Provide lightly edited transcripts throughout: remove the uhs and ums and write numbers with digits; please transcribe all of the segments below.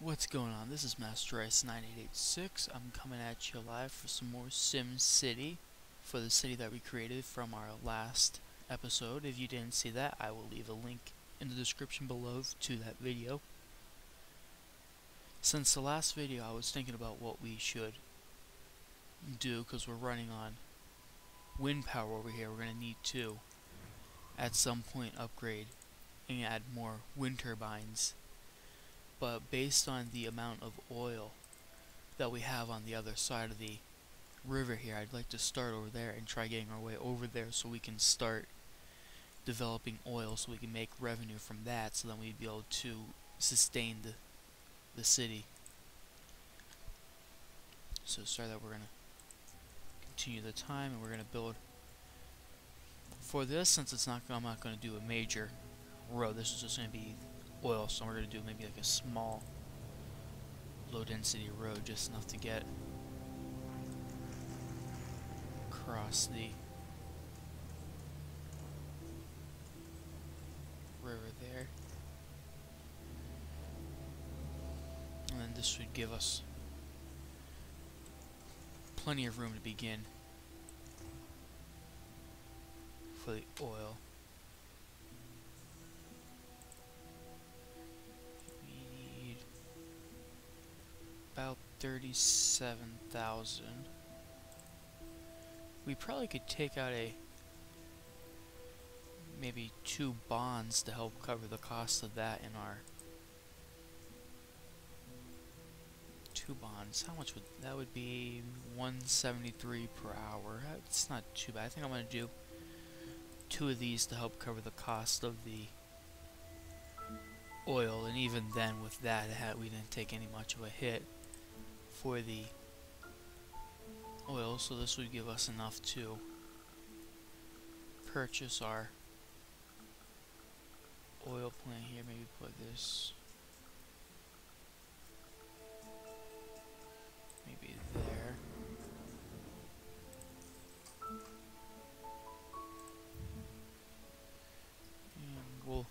What's going on? This is Master Ice 9886. I'm coming at you live for some more SimCity for the city that we created from our last episode. If you didn't see that, I will leave a link in the description below to that video. Since the last video, I was thinking about what we should do because we're running on wind power over here. We're going to need to, at some point, upgrade and add more wind turbines. But based on the amount of oil that we have on the other side of the river here, I'd like to start over there and try getting our way over there so we can start developing oil so we can make revenue from that, so then we'd be able to sustain the city. So to start that, we're going to continue the time and we're going to build for this. Since I'm not going to do a major road, this is just going to be oil, so we're going to do maybe like a small low density road, just enough to get across the river there, and then this should give us plenty of room to begin for the oil. About 37,000. We probably could take out maybe 2 bonds to help cover the cost of that in our 2 bonds. How much would that would be? 173 per hour. It's not too bad. I think I'm going to do 2 of these to help cover the cost of the oil, and even then with that we didn't take any much of a hit for the oil, so this would give us enough to purchase our oil plant here. Maybe put this maybe there. And we'll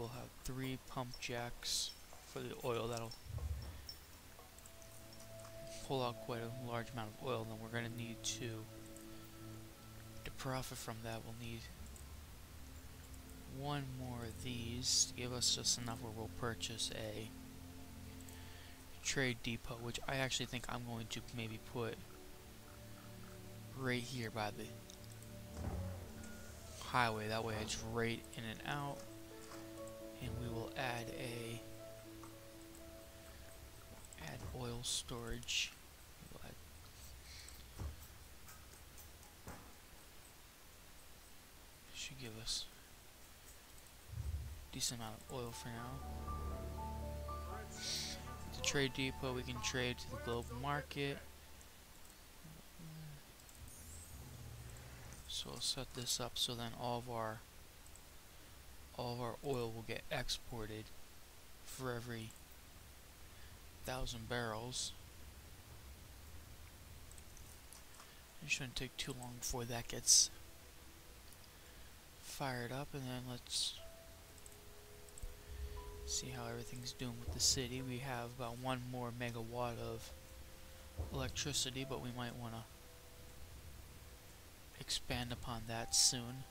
have 3 pump jacks for the oil. That'll pull out quite a large amount of oil. Then we're going to need to profit from that, we'll need 1 more of these to give us just enough where we'll purchase a trade depot, which I actually think I'm going to maybe put right here by the highway. That way it's right in and out. And we will add oil storage. We'll add should give us a decent amount of oil for now. The trade depot, we can trade to the global market. So I'll set this up so then all of our oil will get exported for every 1,000 barrels. It shouldn't take too long before that gets fired up, and then let's see how everything's doing with the city. We have about 1 more megawatt of electricity, but we might want to expand upon that soon.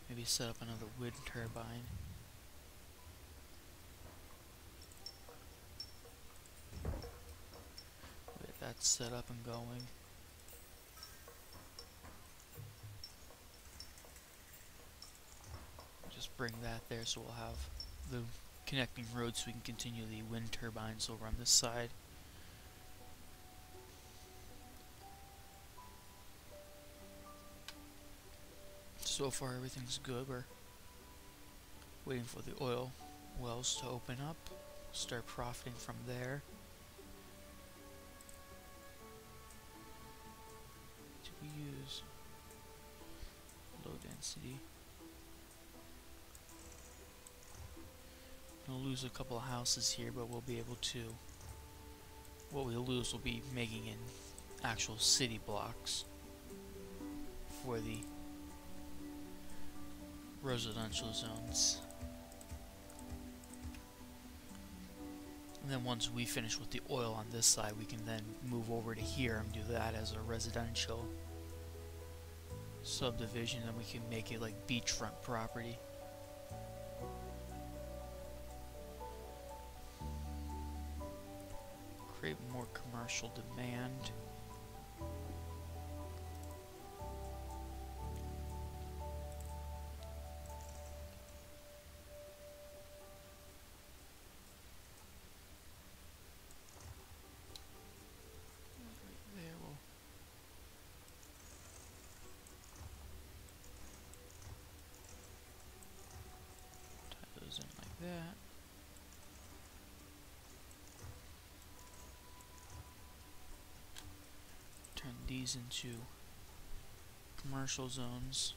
Maybe set up another wind turbine. Get that set up and going. Just bring that there so we'll have the connecting road so we can continue the wind turbines over on this side. So far everything's good. We're waiting for the oil wells to open up, start profiting from there. Do we use low density? We'll lose a couple of houses here, but we'll be able to. What we lose will be making in actual city blocks for the residential zones. And then once we finish with the oil on this side, we can then move over to here and do that as a residential subdivision, and we can make it like beachfront property. Create more commercial demand. There we'll tie those in like that. Turn these into commercial zones.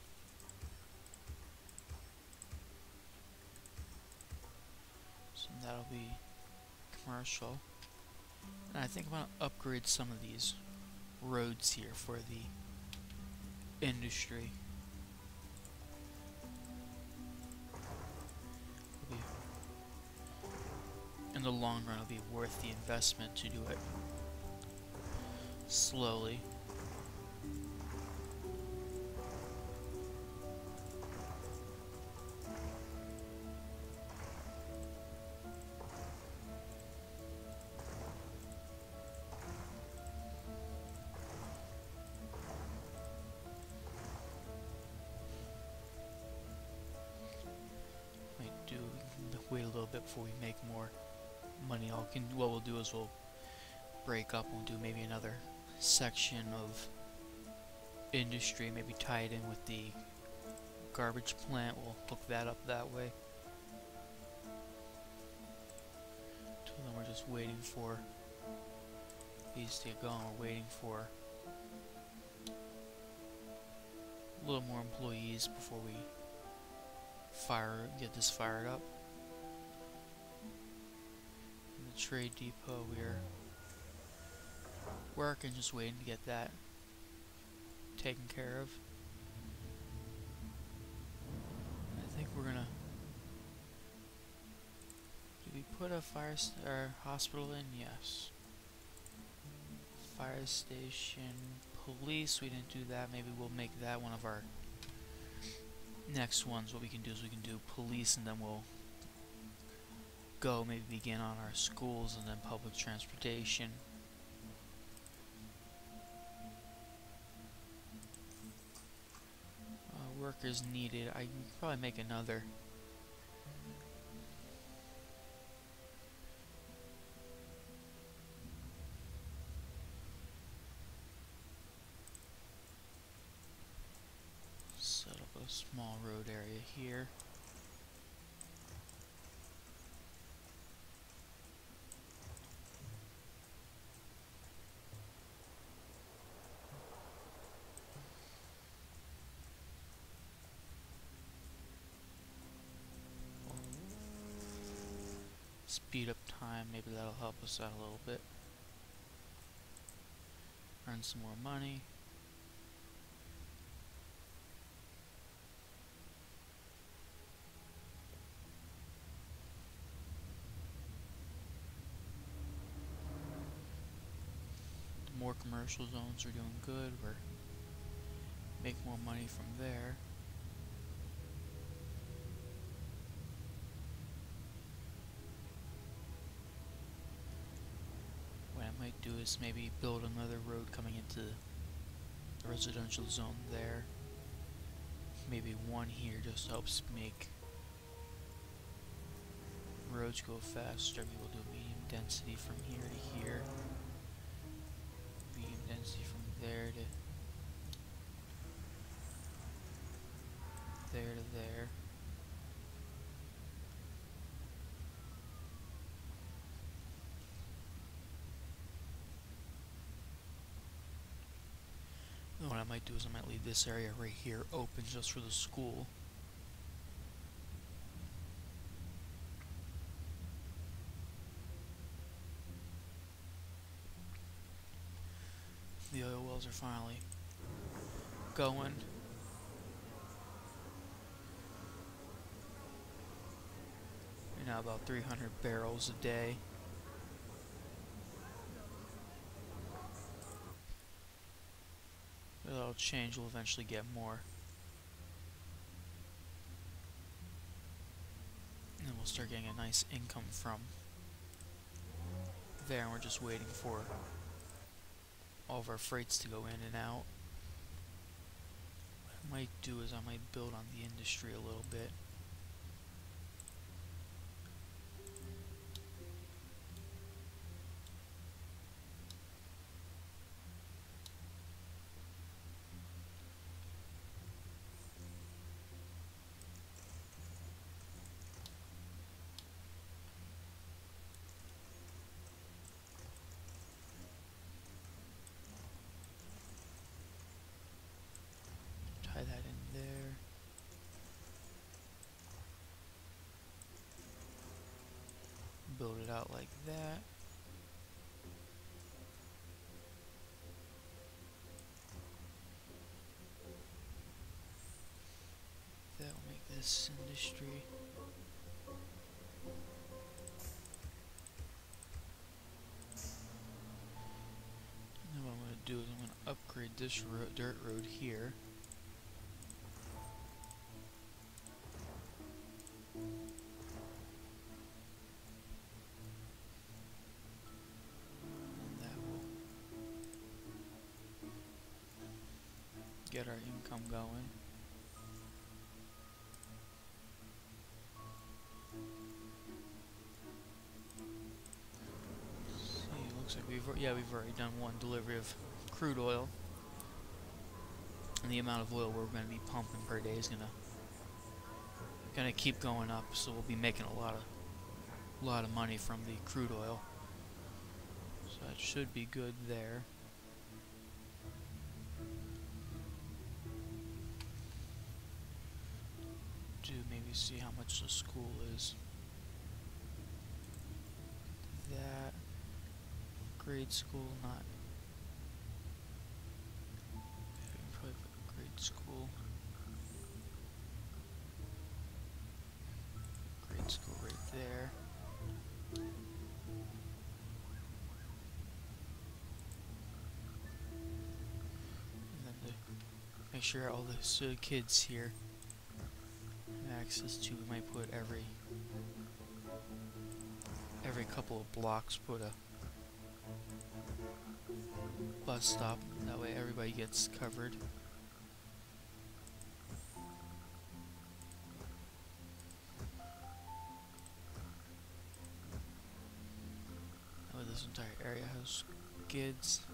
So that'll be commercial. And I think I'm going to upgrade some of these roads here for the industry. In the long run, it'll be worth the investment to do it slowly. Wait a little bit before we make more money. What we'll do is we'll break up. We'll do maybe another section of industry, maybe tie it in with the garbage plant. We'll hook that up that way. Till then we're just waiting for these to get going. We're waiting for a little more employees before we get this fired up. In the trade depot, we're working, just waiting to get that taken care of. I think we're gonna. Did we put a hospital in? Yes. Fire station, police. We didn't do that. Maybe we'll make that one of our next ones. What we can do is we can do police, and then we'll maybe begin on our schools and then public transportation. Workers needed. I can probably make another. Set up a small road area here. Speed up time, maybe that'll help us out a little bit. Earn some more money. The more commercial zones are doing good, we're making more money from there. Might do is maybe build another road coming into the residential zone there. Maybe one here just helps make roads go faster. Maybe we'll do medium density from here to here. Medium density from there to there to there. What I might do is I might leave this area right here open just for the school. wheels are finally going. We're now about 300 barrels a day. That'll change, we'll eventually get more. And then we'll start getting a nice income from there, and we're just waiting for all of our freights to go in and out. What I might do is I might build on the industry a little bit. Tie that in there. Build it out like that. That will make this industry. And what I'm going to do is I'm going to upgrade this dirt road here. And that will get our income going. Looks like we've already done one delivery of crude oil, and the amount of oil we're going to be pumping per day is gonna keep going up. So we'll be making a lot of money from the crude oil. So that should be good there. To maybe see how much the school is. That. Grade school, not. We can probably put grade school. Grade school right there. And then to make sure all the kids here have access to, we might put every couple of blocks put a bus stop, that way everybody gets covered. That way this entire area has kids.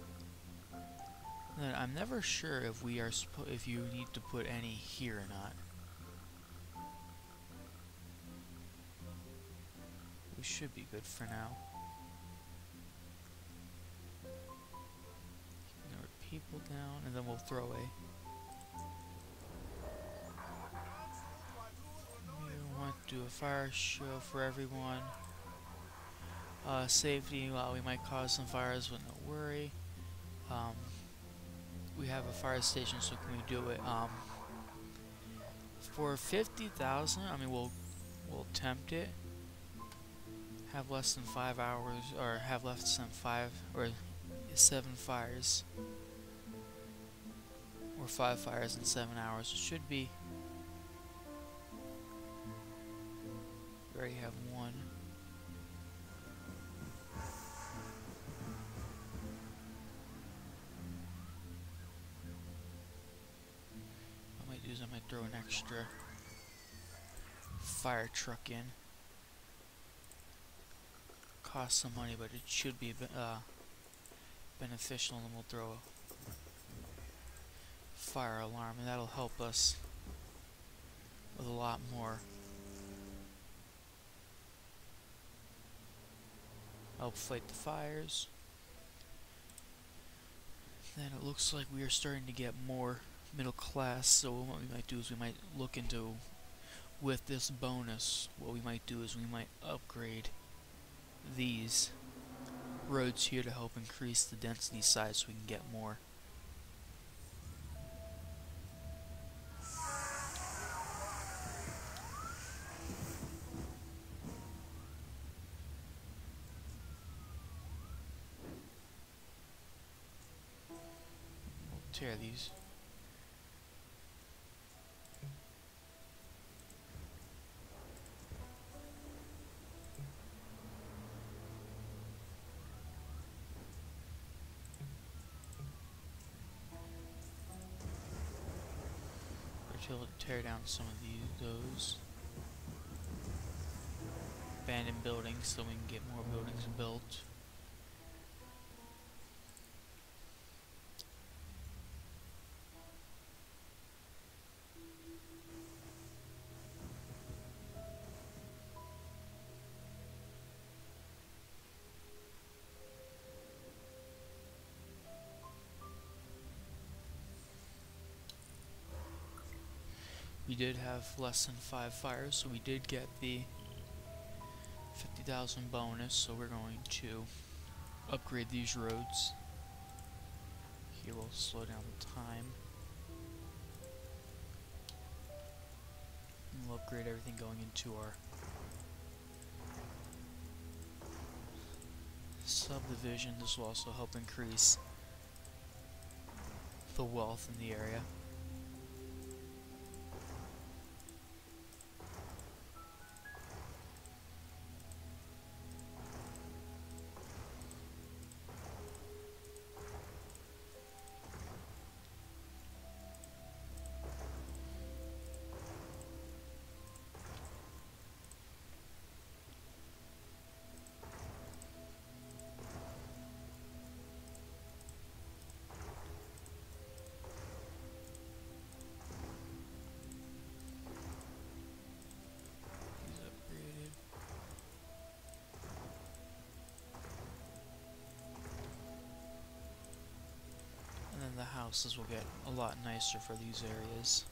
And then I'm never sure if we are if you need to put any here or not. We should be good for now. People down, and then we'll throw we want to do a fire show for everyone. Safety, well, we might cause some fires, but no worry. We have a fire station, so can we do it? For 50,000, I mean, we'll attempt it. Have less than 5 hours, or have less than 5 or 7 fires. Or 5 fires in 7 hours. It should be. We already have one. What I might do is I might throw an extra fire truck in. Cost some money, but it should be beneficial, and then we'll throw a fire alarm, and that'll help us with a lot more. Help fight the fires. Then it looks like we are starting to get more middle class, so what we might do is we might look into, with this bonus, what we might do is we might upgrade these roads here to help increase the density size so we can get more tear these. Or tear down some of those abandoned buildings so we can get more buildings built. We did have less than 5 fires, so we did get the 50,000 bonus, so we're going to upgrade these roads. Here we'll slow down the time. And we'll upgrade everything going into our subdivision. This will also help increase the wealth in the area. The houses will get a lot nicer for these areas.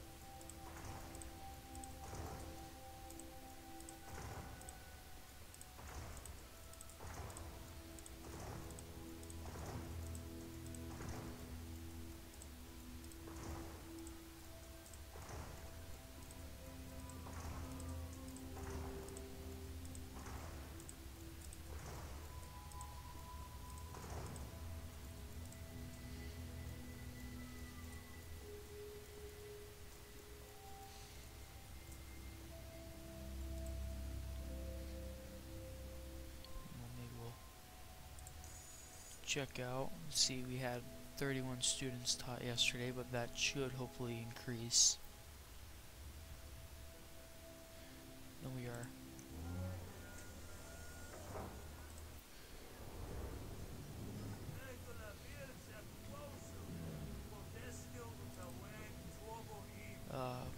Check out and see, we had 31 students taught yesterday, but that should hopefully increase. Then we are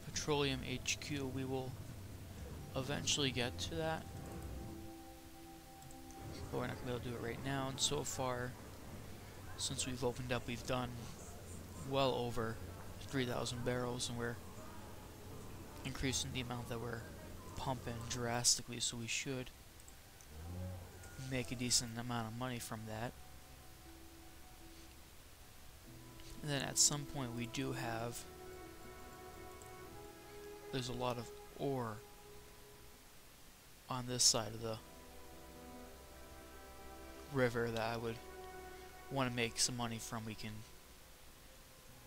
Petroleum HQ. We will eventually get to that, but we're not going to be able to do it right now. And so far, since we've opened up, we've done well over 3,000 barrels, and we're increasing the amount that we're pumping drastically, so we should make a decent amount of money from that. And then at some point we do have, there's a lot of ore on this side of the river that I would want to make some money from. We can,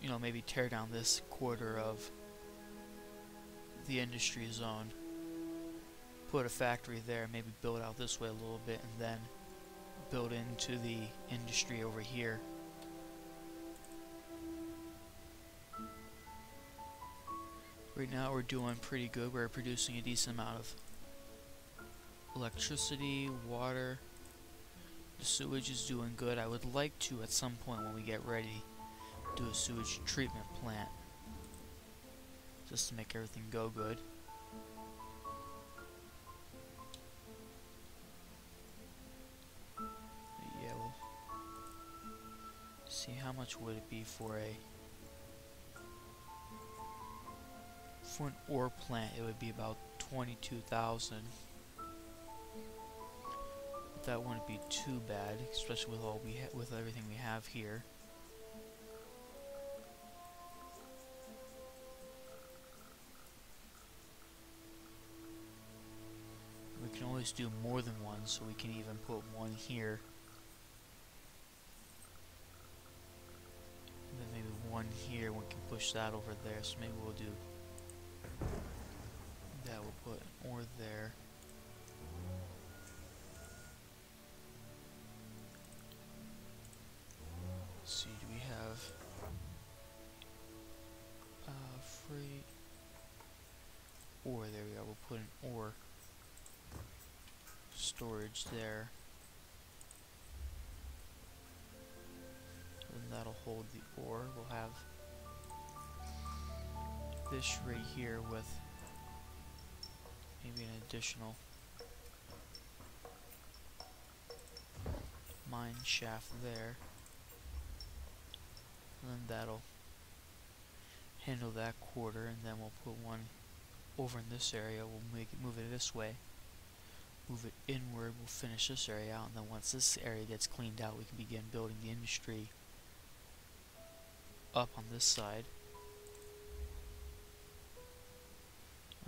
you know, maybe tear down this quarter of the industry zone, put a factory there, maybe build out this way a little bit, and then build into the industry over here. Right now we're doing pretty good. We're producing a decent amount of electricity, water. The sewage is doing good. I would like to, at some point when we get ready, do a sewage treatment plant, just to make everything go good. But yeah, we'll see how much would it be for an ore plant. It would be about 22,000. That wouldn't be too bad, especially with all with everything we have here. We can always do more than one, so we can even put one here, and then maybe one here, we can push that over there, so maybe we'll do that. We'll put an ore there. Let's see, do we have freight? Ore, there we go. We'll put an ore storage there. And that'll hold the ore. We'll have this right here with maybe an additional mine shaft there. And then that'll handle that quarter, and then we'll put one over in this area. We'll move it this way, move it inward. We'll finish this area out, and then once this area gets cleaned out, we can begin building the industry up on this side.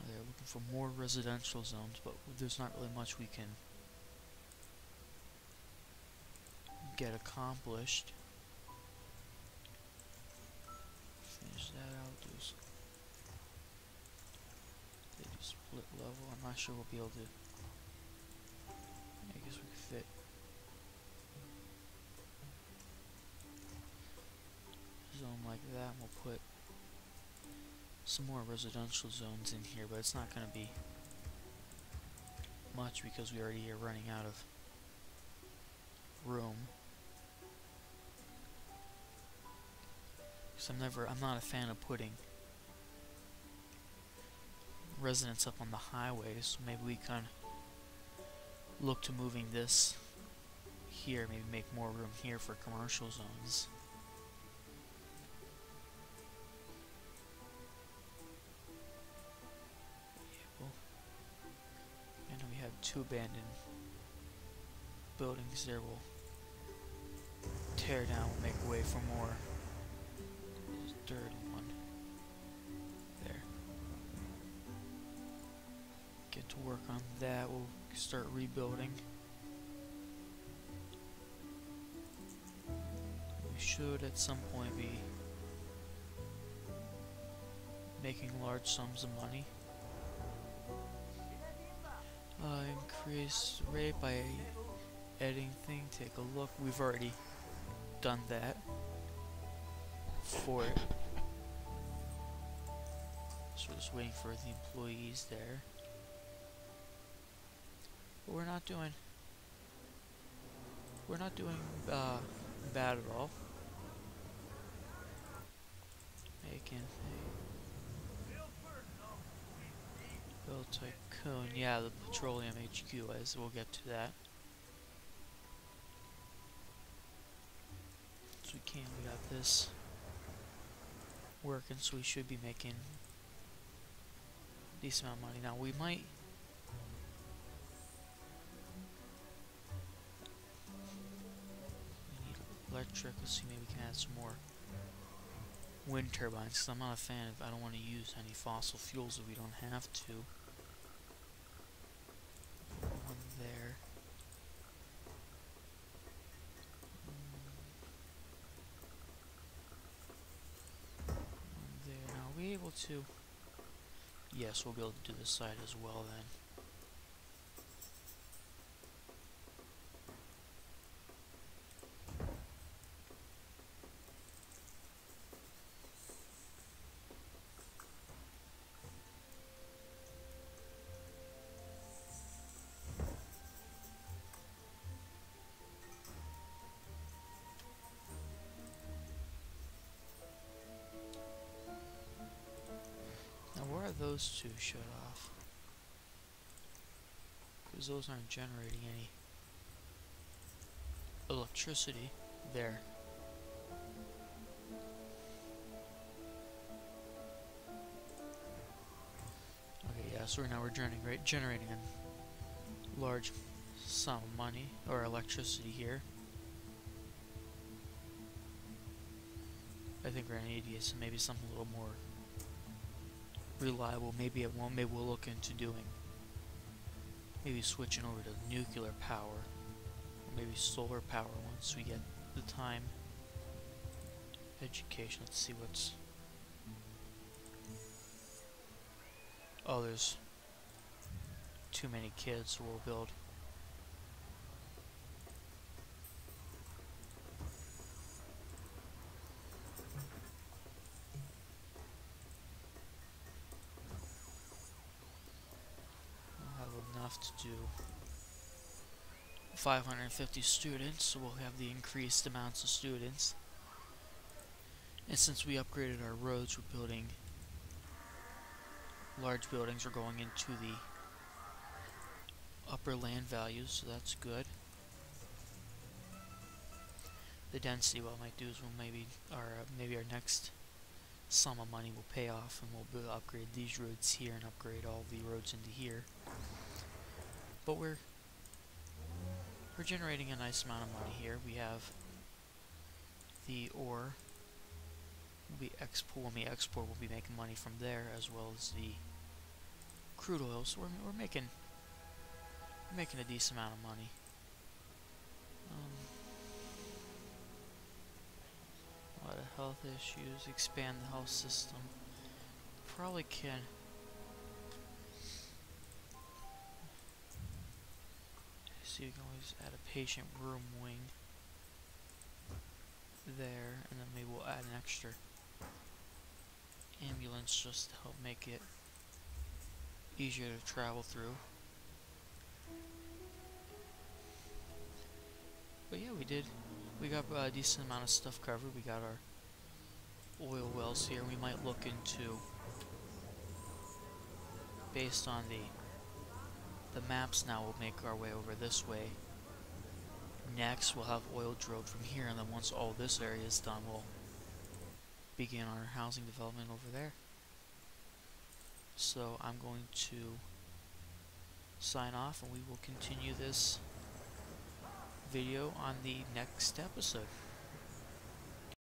They're looking for more residential zones, but there's not really much we can get accomplished. Finish that out. Do split level. I'm not sure we'll be able to. I guess we could fit zone like that. We'll put some more residential zones in here, but it's not going to be much because we already are running out of room. Because I'm not a fan of putting residents up on the highways, so maybe we can look to moving this here, maybe make more room here for commercial zones. And we have 2 abandoned buildings there. We'll tear down, we'll make way for more. There's a third one there. Get to work on that. We'll start rebuilding. We should at some point be making large sums of money. Increase rate by editing thing. Take a look. We've already done that for it. So we're just waiting for the employees there. But we're not doing bad at all. Making Bill Tycoon, yeah, the Petroleum HQ is. We'll get to that. So we got this working, so we should be making a decent amount of money. Now we might need electric. Let's see, maybe we can add some more wind turbines, because I'm not a fan of, I don't want to use any fossil fuels if we don't have to. One there. One there. Now, are we able to? Yes, we'll be able to do this side as well then. Those two shut off because those aren't generating any electricity there. Okay, yeah, so now we're generating a large sum of money or electricity here. I think we're gonna need to get some, maybe something a little more reliable. Maybe it won't. Maybe we'll look into doing, maybe switching over to nuclear power, or maybe solar power once we get the time Education, let's see what's... Oh, there's too many kids, so we'll build... We'll have enough to do 550 students, so we'll have the increased amounts of students. And since we upgraded our roads, we're building large buildings are going into the upper land values, so that's good. The density, what I might do is maybe our next sum of money will pay off, and we'll upgrade these roads here and upgrade all the roads into here. But we're generating a nice amount of money here. We have the ore. When we export, we'll be making money from there, as well as the crude oil. So we're making a decent amount of money. A lot of health issues. Expand the health system. Probably can. So you can always add a patient room wing there, and then maybe we'll add an extra ambulance just to help make it easier to travel through. But yeah, we got a decent amount of stuff covered. We got our oil wells here. We might look into, based on the maps now, we'll make our way over this way. Next, we'll have oil drilled from here, and then once all this area is done, we'll begin our housing development over there. So I'm going to sign off, and we will continue this video on the next episode.